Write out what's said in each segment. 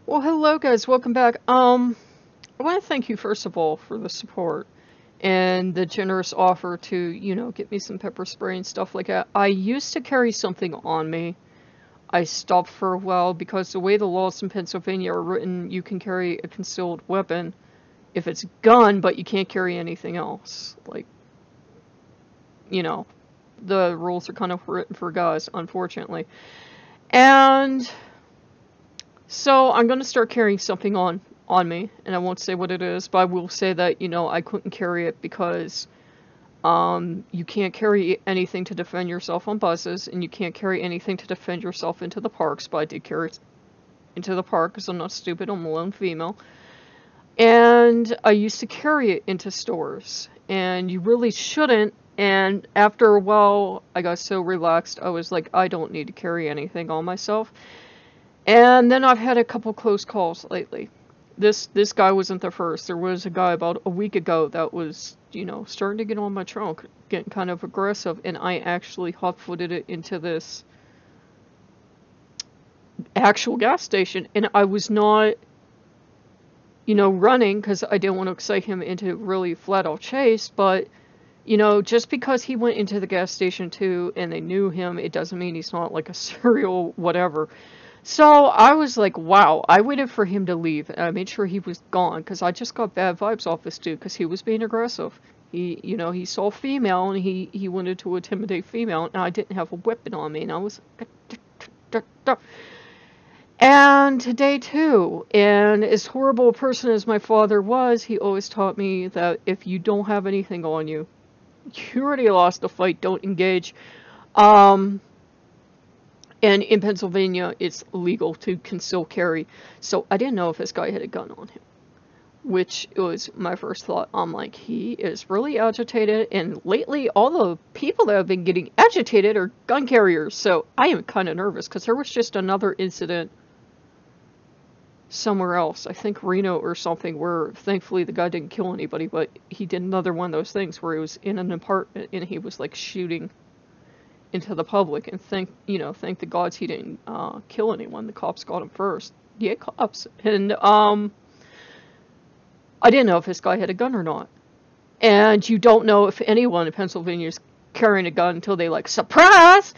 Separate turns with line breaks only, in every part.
Well, hello guys, welcome back. I want to thank you first of all for the support and the generous offer to, get me some pepper spray and stuff like that. I used to carry something on me. I stopped for a while because the way the laws in Pennsylvania are written, you can carry a concealed weapon if it's a gun, but you can't carry anything else. Like, you know, the rules are kind of written for guys, unfortunately. And so I'm going to start carrying something on me, and I won't say what it is, but I will say that, I couldn't carry it because you can't carry anything to defend yourself on buses, and you can't carry anything to defend yourself into the parks, but I did carry it into the park because I'm not stupid, I'm a lone female. And I used to carry it into stores, and you really shouldn't. And after a while, I got so relaxed, I was like, I don't need to carry anything on myself. And then I've had a couple close calls lately. This guy wasn't the first. There was a guy about a week ago that was, starting to get on my trunk, getting kind of aggressive, and I actually hot-footed it into this actual gas station, and I was not, running because I didn't want to excite him into really flat-out chase, but, just because he went into the gas station too and they knew him, it doesn't mean he's not like a serial whatever. So I was like, wow, I waited for him to leave, and I made sure he was gone, because I just got bad vibes off this dude, because he was being aggressive. He saw female, and he wanted to intimidate female, and I didn't have a weapon on me, and I was and today too, and as horrible a person as my father was, he always taught me that if you don't have anything on you, you already lost the fight, don't engage. Um, And in Pennsylvania, it's legal to conceal carry. So I didn't know if this guy had a gun on him, which was my first thought. I'm like, he is really agitated. And lately, all the people that have been getting agitated are gun carriers. So I am kind of nervous because there was just another incident somewhere else. I think Reno or something, where thankfully the guy didn't kill anybody, but he did another one of those things where he was in an apartment and he was like shooting into the public, and thank the gods he didn't kill anyone. The cops got him first. Yeah, cops. And I didn't know if this guy had a gun or not. And you don't know if anyone in Pennsylvania is carrying a gun until they like surprise.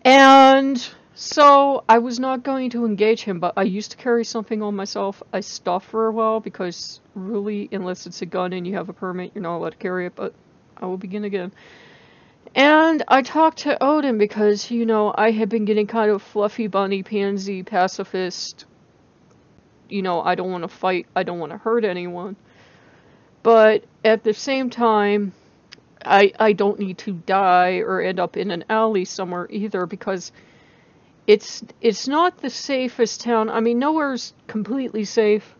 And so I was not going to engage him, but I used to carry something on myself. I stopped for a while because really, unless it's a gun and you have a permit, you're not allowed to carry it. But I will begin again. And I talked to Odin because, I had been getting kind of fluffy bunny, pansy, pacifist, I don't want to fight, I don't want to hurt anyone. But at the same time, I don't need to die or end up in an alley somewhere either, because it's not the safest town. I mean, nowhere's completely safe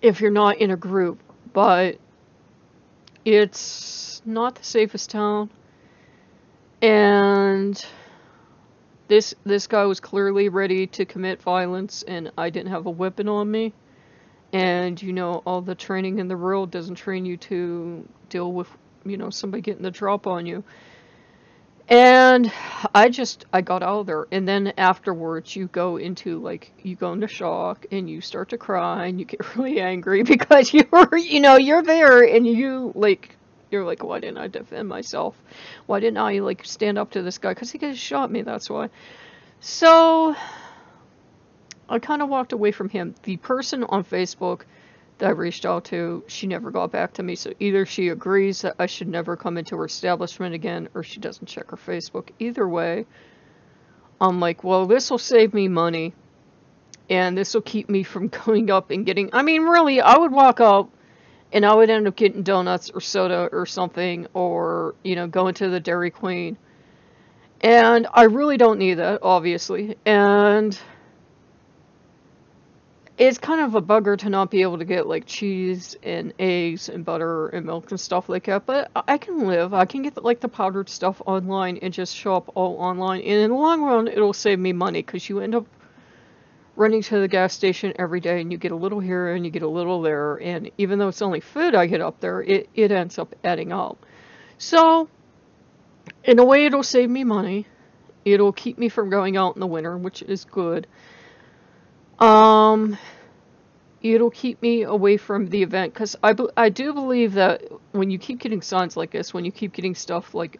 if you're not in a group, but it's not the safest town, and this guy was clearly ready to commit violence, and I didn't have a weapon on me. And all the training in the world doesn't train you to deal with somebody getting the drop on you. And I got out of there, and then afterwards you go into shock, and you start to cry, and you get really angry because you're there, and you're like, why didn't I defend myself? Why didn't I stand up to this guy? Because he could have shot me, that's why. So I kind of walked away from him. The person on Facebook that I reached out to, she never got back to me, so either she agrees that I should never come into her establishment again, or she doesn't check her Facebook. Either way, I'm like, well, this will save me money, and this will keep me from going up and getting, I mean, really, I would walk up, and I would end up getting donuts or soda or something, or, going to the Dairy Queen, and I really don't need that, obviously, and it's kind of a bugger to not be able to get cheese and eggs and butter and milk and stuff like that, but I can live. I can get the powdered stuff online and just shop all online, and in the long run it'll save me money, because you end up running to the gas station every day, and you get a little here and you get a little there, and even though it's only food I get up there, it ends up adding up. So in a way it'll save me money, It'll keep me from going out in the winter, which is good. Um, it'll keep me away from the event, because I do believe that when you keep getting signs like this, when you keep getting stuff like,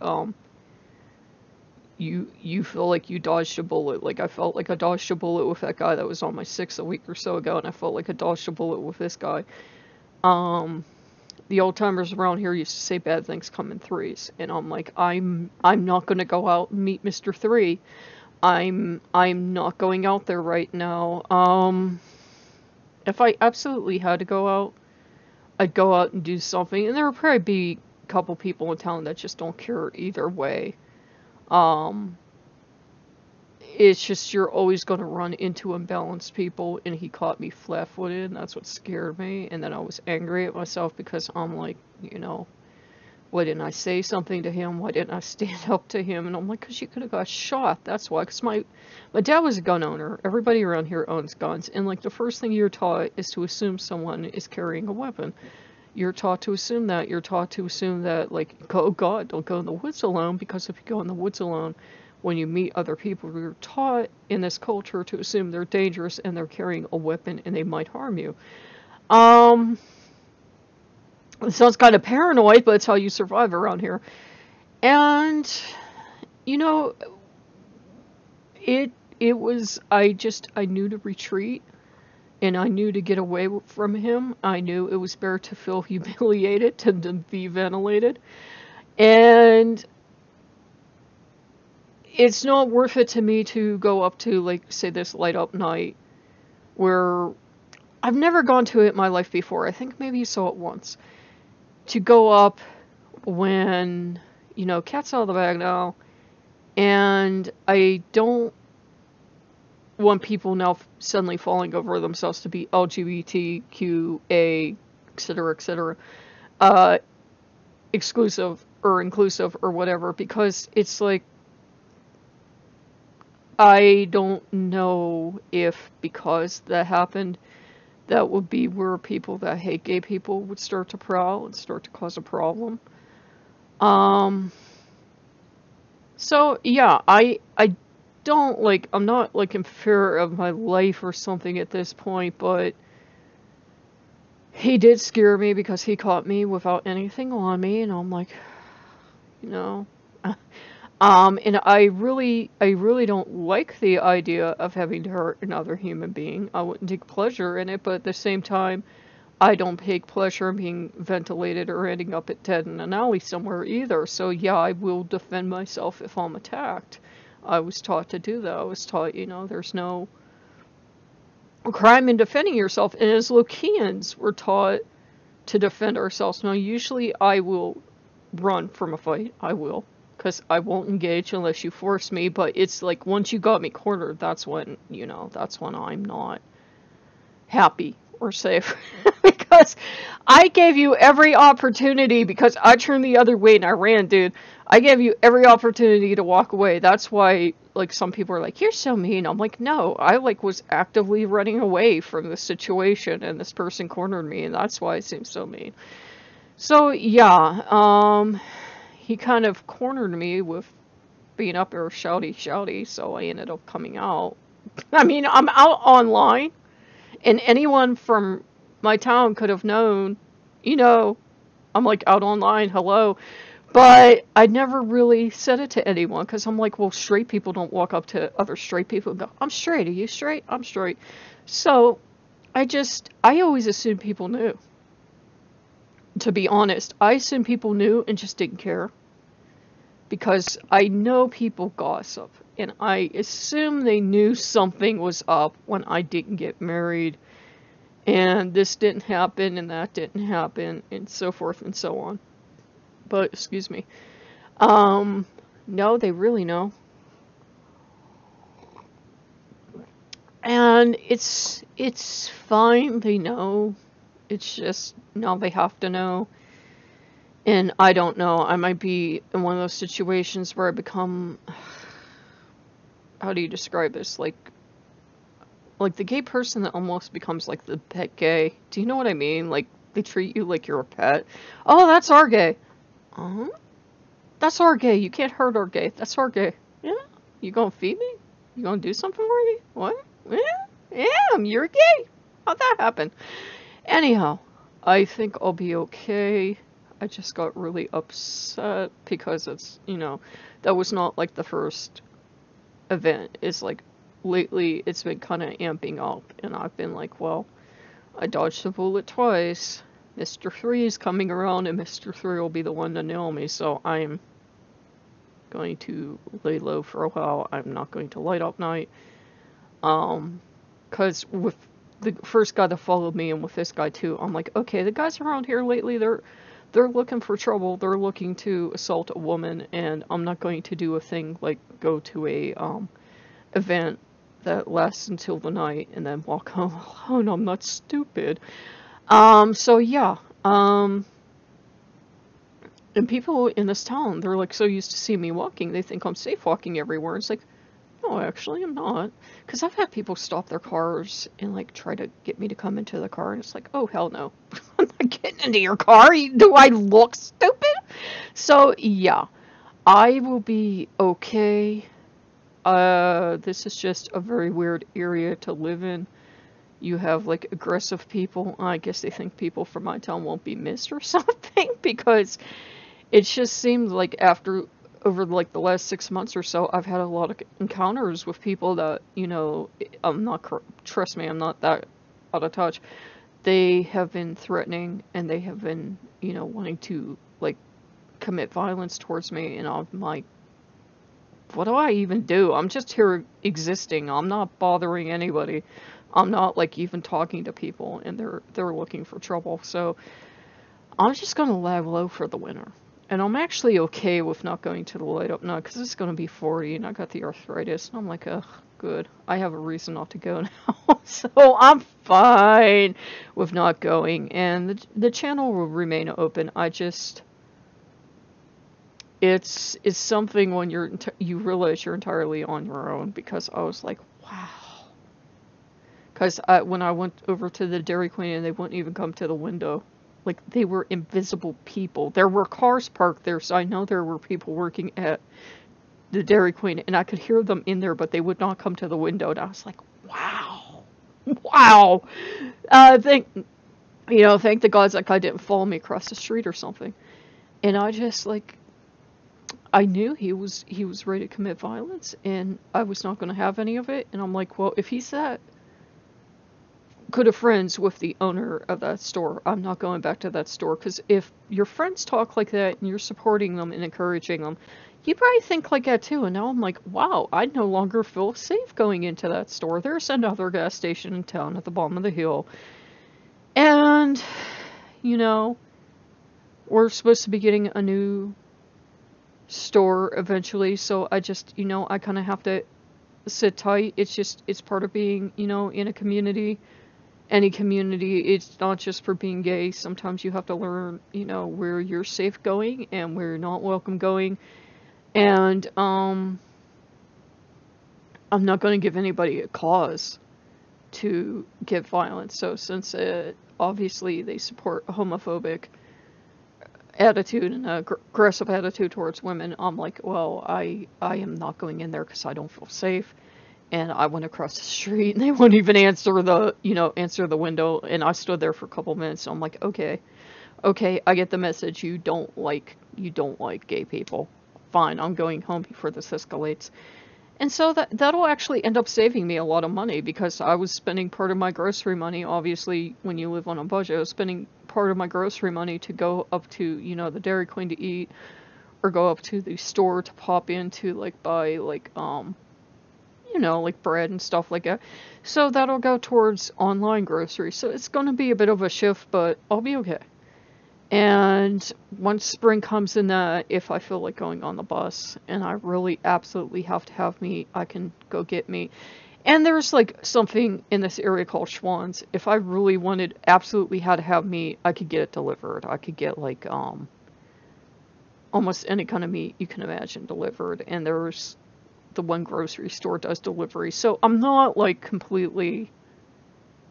you feel like you dodged a bullet. Like, I felt like I dodged a bullet with that guy that was on my 6 a week or so ago, and I felt like I dodged a bullet with this guy. The old timers around here used to say bad things come in threes, and I'm like, I'm not gonna go out and meet Mr. Three. I'm not going out there right now. If I absolutely had to go out, I'd go out and do something, and there would probably be a couple people in town that just don't care either way. Um, it's just you're always going to run into imbalanced people, and he caught me flat-footed, and that's what scared me. And then I was angry at myself because I'm like, why didn't I say something to him? Why didn't I stand up to him? And I'm like, because you could have got shot. That's why. Because my dad was a gun owner. Everybody around here owns guns. And, like, the first thing you're taught is to assume someone is carrying a weapon. You're taught to assume that. You're taught to assume that, like, oh, God, don't go in the woods alone. Because if you go in the woods alone, when you meet other people, you're taught in this culture to assume they're dangerous and they're carrying a weapon and they might harm you. It sounds kind of paranoid, but it's how you survive around here. And, it was, I knew to retreat, and I knew to get away from him. I knew it was better to feel humiliated than to be ventilated. And it's not worth it to me to go up to, like, say, this light up night, where I've never gone to it in my life before. I think maybe you saw it once. To go up when, cat's out of the bag now, and I don't want people now suddenly falling over themselves to be LGBTQA, etc., exclusive or inclusive or whatever, because it's like, I don't know if because that happened, that would be where people that hate gay people would start to prowl and start to cause a problem. So yeah, I don't, like, I'm not, like, in fear of my life or something at this point, but he did scare me because he caught me without anything on me, and I'm like, and I really don't like the idea of having to hurt another human being. I wouldn't take pleasure in it, but at the same time, I don't take pleasure in being ventilated or ending up dead in an alley somewhere either. So yeah, I will defend myself if I'm attacked. I was taught to do that. I was taught, there's no crime in defending yourself. And as Lokians, we're taught to defend ourselves. Now, usually I will run from a fight. I will. Because I won't engage unless you force me, but it's like, once you got me cornered, that's when I'm not happy or safe. Because I gave you every opportunity, because I turned the other way and I ran, dude. I gave you every opportunity to walk away. That's why, like, some people are like, you're so mean. I'm like, no, I, like, was actively running away from the situation, and this person cornered me, and that's why I seem so mean. So, yeah, he kind of cornered me with being up there shouty, so I ended up coming out. I mean, I'm out online, and anyone from my town could have known, I'm, like, out online, hello. But I never really said it to anyone, because I'm like, well, straight people don't walk up to other straight people and go, I'm straight, are you straight? I'm straight. So, I always assumed people knew. To be honest, I assumed people knew and just didn't care. Because I know people gossip, and I assume they knew something was up when I didn't get married, and this didn't happen, and that didn't happen, and so forth and so on. But, excuse me. No, they really know. And it's fine, they know. It's just, now they have to know. And I don't know, I might be in one of those situations where I become, how do you describe this, like the gay person that almost becomes like the pet gay. Do you know what I mean? Like, they treat you like you're a pet. Oh, that's our gay. That's our gay, you can't hurt our gay. That's our gay. Yeah? You gonna feed me? You gonna do something for me? What? Yeah, you're gay. How'd that happen? Anyhow, I think I'll be okay. I just got really upset because it's, that was not like the first event. It's like lately it's been kind of amping up, and I've been like, well, I dodged a bullet twice. Mr. 3 is coming around, and Mr. 3 will be the one to nail me, so I'm going to lay low for a while. I'm not going to light up night. Because with the first guy that followed me, and with this guy too, I'm like, okay, the guys around here lately, they're looking for trouble. They're looking to assault a woman, and I'm not going to do a thing like go to a event that lasts until the night and then walk home alone. I'm not stupid. So yeah. And people in this town, they're like so used to seeing me walking, they think I'm safe walking everywhere. It's like, no, actually I'm not. Because I've had people stop their cars and like try to get me to come into the car, and it's like, oh hell no. I'm not getting into your car. Do I look stupid? So yeah, I will be okay. This is just a very weird area to live in. You have like aggressive people. I guess they think people from my town won't be missed or something, because it just seems like over like the last 6 months or so, I've had a lot of encounters with people that, trust me, I'm not that out of touch. They have been threatening, and they have been, wanting to like commit violence towards me, and I'm like, what do I even do? I'm just here existing. I'm not bothering anybody. I'm not like even talking to people, and they're looking for trouble. So I'm just gonna lie low for the winter. And I'm actually okay with not going to the light up now, because it's gonna be 40 and I got the arthritis. And I'm like, ugh, good. I have a reason not to go now. So I'm fine with not going. And the channel will remain open. It's something when you realize you're entirely on your own, because I was like, wow. Because when I went over to the Dairy Queen, and they wouldn't even come to the window. Like, they were invisible people. There were cars parked there, so I know there were people working at the Dairy Queen, and I could hear them in there, but they would not come to the window, and I was like, wow. Wow. Thank the gods that guy didn't follow me across the street or something. And I just, like, I knew he was ready to commit violence, and I was not going to have any of it. And I'm like, well, if he's that good of friends with the owner of that store, I'm not going back to that store. Because if your friends talk like that and you're supporting them and encouraging them, you probably think like that too. And now I'm like, wow, I no longer feel safe going into that store. There's another gas station in town at the bottom of the hill, and we're supposed to be getting a new store eventually, so I just, I kind of have to sit tight. It's part of being, in a community. Any community, it's not just for being gay. Sometimes you have to learn, where you're safe going and where you're not welcome going. And I'm not going to give anybody a cause to get violence. So since obviously they support a homophobic attitude and a aggressive attitude towards women, I'm like, well, I am not going in there because I don't feel safe. And I went across the street, and they wouldn't even answer the window, and I stood there for a couple minutes. So I'm like, okay, I get the message. You don't like gay people. Fine, I'm going home before this escalates. And so that'll actually end up saving me a lot of money, because I was spending part of my grocery money. Obviously, when you live on a budget, I was spending part of my grocery money to go up to, the Dairy Queen to eat, or go up to the store to pop into, like, buy, like, like bread and stuff like that. So that'll go towards online groceries. So it's going to be a bit of a shift, but I'll be okay. And once spring comes in, if I feel like going on the bus and I really absolutely have to have meat, I can go get meat. And there's like something in this area called Schwann's. If I really absolutely had to have meat, I could get it delivered. I could get like almost any kind of meat you can imagine delivered. And there's the one grocery store does delivery. So I'm not like completely,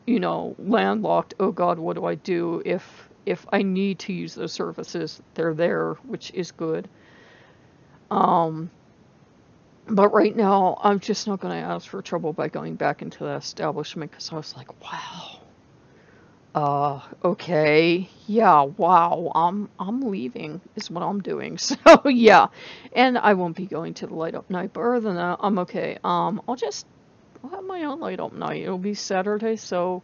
landlocked. Oh God, what do I do if I need to use those services? They're there, which is good. But right now, I'm just not going to ask for trouble by going back into the establishment because I was like, wow, okay, yeah, wow, I'm leaving is what I'm doing. So yeah, and I won't be going to the light up night. But other than that, I'm okay. I'll have my own light up night. It'll be Saturday, so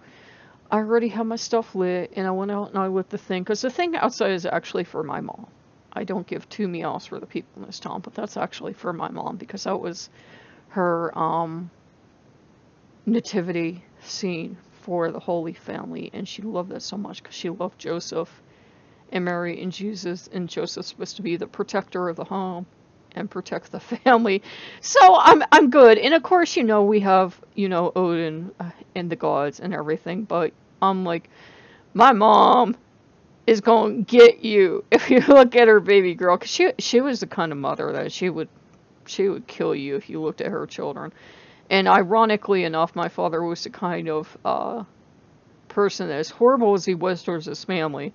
I already have my stuff lit, and I went out and I lit the thing because the thing outside is actually for my mom. I don't give two meows for the people in this town, but that's actually for my mom because that was her nativity scene for the Holy Family, and she loved that so much because she loved Joseph and Mary and Jesus, and Joseph's supposed to be the protector of the home and protect the family. So I'm good. And of course, we have, Odin and the gods and everything, but I'm like, my mom is going to get you if you look at her baby girl, because she was the kind of mother that she would kill you if you looked at her children. And ironically enough, my father was the kind of person that, as horrible as he was towards his family,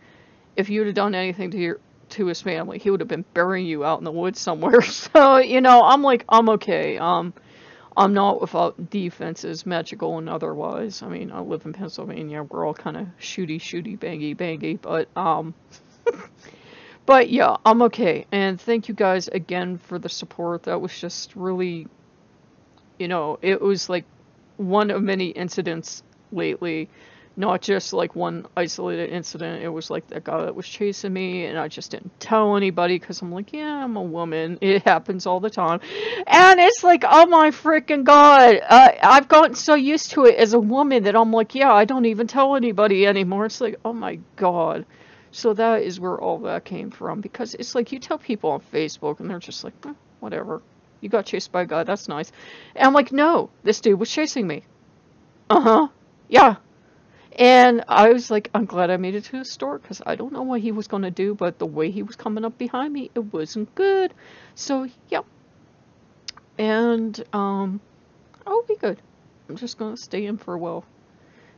if you'd have done anything to his family, he would have been burying you out in the woods somewhere. So, I'm like, I'm okay. I'm not without defenses, magical and otherwise. I mean, I live in Pennsylvania. We're all kind of shooty, bangy, but yeah, I'm okay. And thank you guys again for the support. That was just really, it was like one of many incidents lately, not just like one isolated incident. It was like that guy that was chasing me, and I just didn't tell anybody because I'm like, yeah, I'm a woman. It happens all the time. And it's like, oh my freaking God. I've gotten so used to it as a woman that I'm like, yeah, I don't even tell anybody anymore. It's like, oh my God. So that is where all that came from, because it's like you tell people on Facebook and they're just like, whatever. You got chased by a guy, that's nice. And I'm like, no, this dude was chasing me. Uh-huh. Yeah. And I was like, I'm glad I made it to the store because I don't know what he was going to do, but the way he was coming up behind me, it wasn't good. So, yeah. And I'll be good. I'm just going to stay in for a while.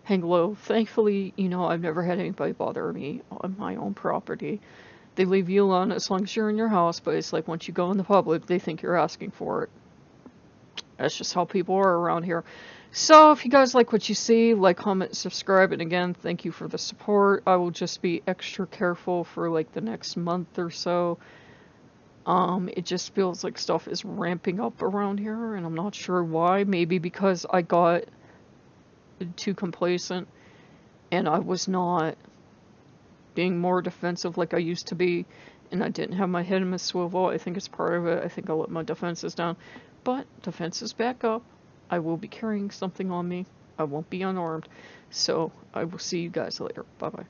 Hang low. Thankfully, I've never had anybody bother me on my own property. They leave you alone as long as you're in your house, but it's like once you go in the public, they think you're asking for it. That's just how people are around here. So if you guys like what you see, like, comment, subscribe, and again, thank you for the support. I will just be extra careful for like the next month or so. It just feels like stuff is ramping up around here, and I'm not sure why. Maybe because I got too complacent and I was not being more defensive like I used to be, and I didn't have my head in a swivel. I think it's part of it. I think I let my defenses down. But defenses back up. I will be carrying something on me. I won't be unarmed. So I will see you guys later. Bye-bye.